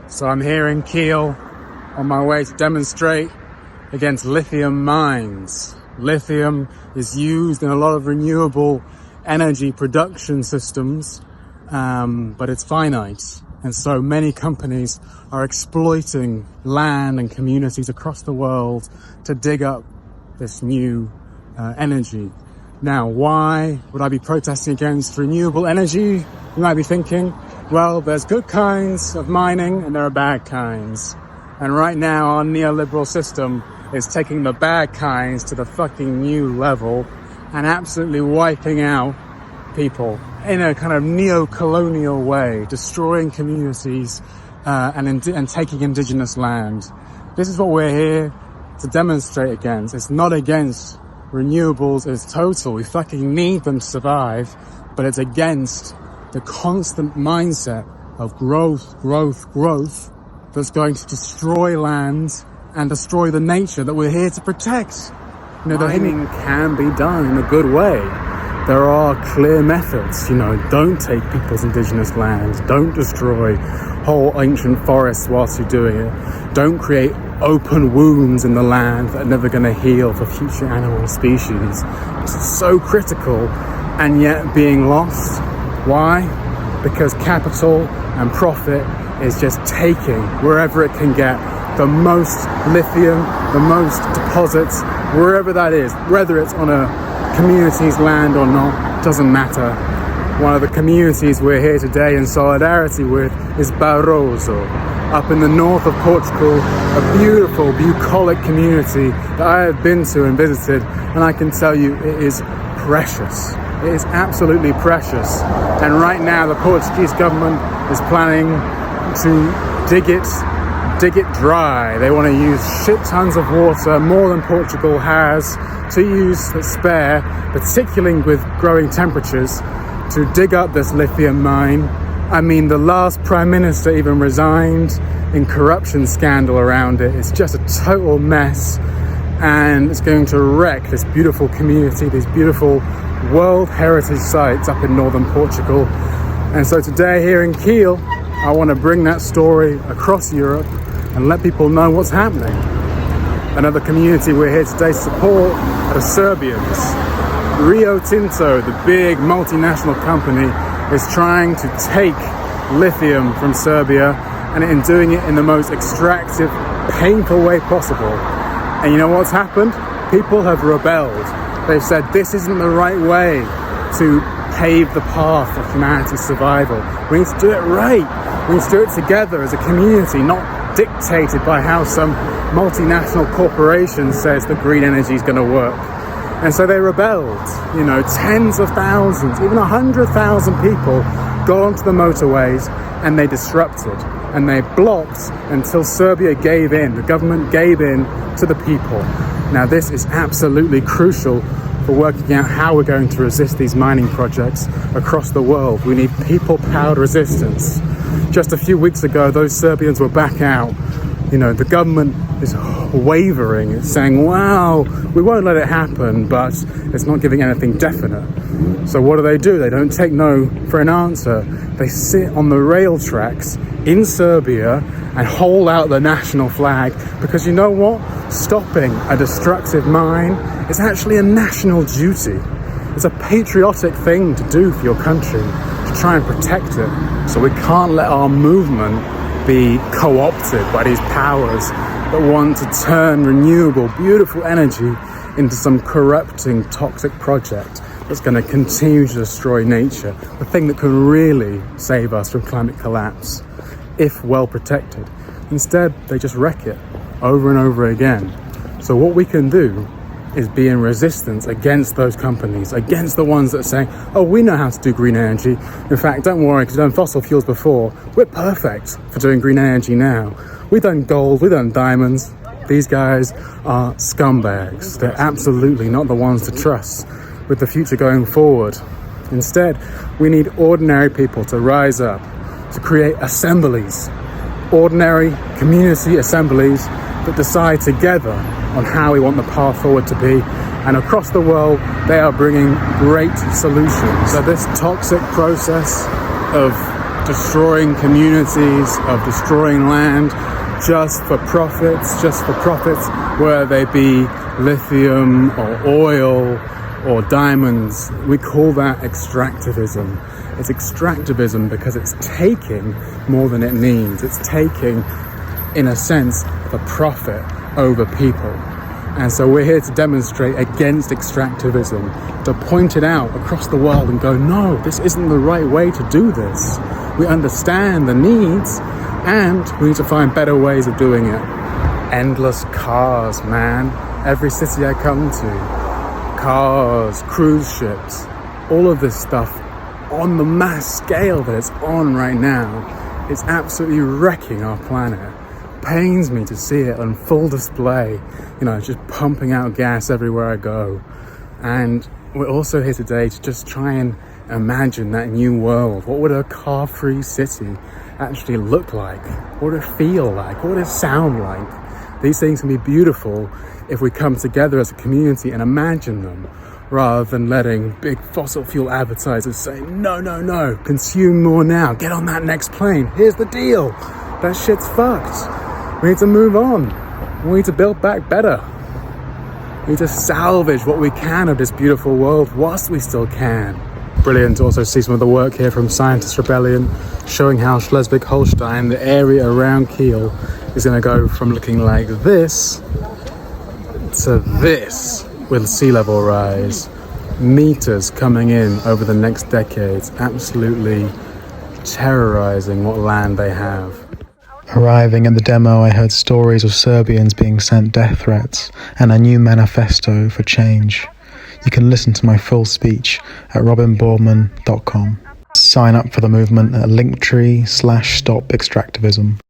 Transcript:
So I'm here in Kiel on my way to demonstrate against lithium mines. Lithium is used in a lot of renewable energy production systems, but it's finite. And so many companies are exploiting land and communities across the world to dig up this new energy. Now, why would I be protesting against renewable energy? You might be thinking, well, there's good kinds of mining and there are bad kinds. And right now our neoliberal system is taking the bad kinds to the fucking new level and absolutely wiping out people in a kind of neo-colonial way, destroying communities and taking indigenous land. This is what we're here to demonstrate against. It's not against renewables, it's total. We fucking need them to survive, but it's against the constant mindset of growth that's going to destroy land and destroy the nature that we're here to protect. You know, mining can be done in a good way. There are clear methods, you know, don't take people's indigenous land, don't destroy whole ancient forests whilst you're doing it, don't create open wounds in the land that are never going to heal for future animal species. It's so critical and yet being lost. Why? Because capital and profit is just taking wherever it can get the most lithium, the most deposits, wherever that is, whether it's on a community's land or not, doesn't matter. One of the communities we're here today in solidarity with is Barroso, up in the north of Portugal, a beautiful, bucolic community that I have been to and visited, and I can tell you it is precious. It is absolutely precious. And right now the Portuguese government is planning to dig it dry. They want to use shit tons of water, more than Portugal has, to use the spare, particularly with growing temperatures, to dig up this lithium mine. I mean, the last prime minister even resigned in corruption scandal around it. It's just a total mess, and it's going to wreck this beautiful community, these beautiful World Heritage sites up in northern Portugal. And so today here in Kiel, I want to bring that story across Europe and let people know what's happening. Another community we're here today to support are the Serbians. Rio Tinto, the big multinational company, is trying to take lithium from Serbia, and in doing it in the most extractive, painful way possible. And you know what's happened? People have rebelled. They've said this isn't the right way to pave the path of humanity's survival. We need to do it right. We need to do it together as a community, not dictated by how some multinational corporation says that green energy is going to work. And so they rebelled. You know, tens of thousands, even 100,000 people got onto the motorways and they disrupted and they blocked until Serbia gave in. The government gave in to the people. Now this is absolutely crucial for working out how we're going to resist these mining projects across the world. We need people-powered resistance. Just a few weeks ago, those Serbians were back out. You know, the government is wavering. It's saying, wow, we won't let it happen, but it's not giving anything definite. So what do? They don't take no for an answer. They sit on the rail tracks in Serbia and hold out the national flag, because you know what? Stopping a destructive mine is actually a national duty. It's a patriotic thing to do for your country, to try and protect it. So we can't let our movement be co-opted by these powers that want to turn renewable, beautiful energy into some corrupting, toxic project that's going to continue to destroy nature, the thing that can really save us from climate collapse, if well protected. Instead, they just wreck it over and over again. So what we can do is be in resistance against those companies, against the ones that are saying, oh, we know how to do green energy. In fact, don't worry, because we've done fossil fuels before. We're perfect for doing green energy now. We've done gold, we've done diamonds. These guys are scumbags. They're absolutely not the ones to trust with the future going forward. Instead, we need ordinary people to rise up, to create assemblies, ordinary community assemblies that decide together on how we want the path forward to be. And across the world, they are bringing great solutions. So this toxic process of destroying communities, of destroying land just for profits, whether they be lithium or oil or diamonds. We call that extractivism. It's extractivism because it's taking more than it needs. It's taking, in a sense, the profit over people. And so we're here to demonstrate against extractivism, to point it out across the world and go, no, this isn't the right way to do this. We understand the needs and we need to find better ways of doing it. Endless cars, man. Every city I come to, cars, cruise ships, all of this stuff on the mass scale that it's on right now, it's absolutely wrecking our planet. Pains me to see it on full display, just pumping out gas everywhere I go. And we're also here today to just try and imagine that new world. What would a car-free city actually look like? What would it feel like? What would it sound like? These things can be beautiful if we come together as a community and imagine them, rather than letting big fossil fuel advertisers say, no, consume more now, get on that next plane, here's the deal. That shit's fucked. We need to move on. We need to build back better. We need to salvage what we can of this beautiful world whilst we still can. Brilliant to also see some of the work here from Scientist Rebellion, showing how Schleswig-Holstein, the area around Kiel, is going to go from looking like this to this, with sea level rise, meters coming in over the next decades, absolutely terrorizing what land they have. Arriving at the demo, I heard stories of Serbians being sent death threats and a new manifesto for change. You can listen to my full speech at robinborman.com. Sign up for the movement at linktr.ee/stopextractivism.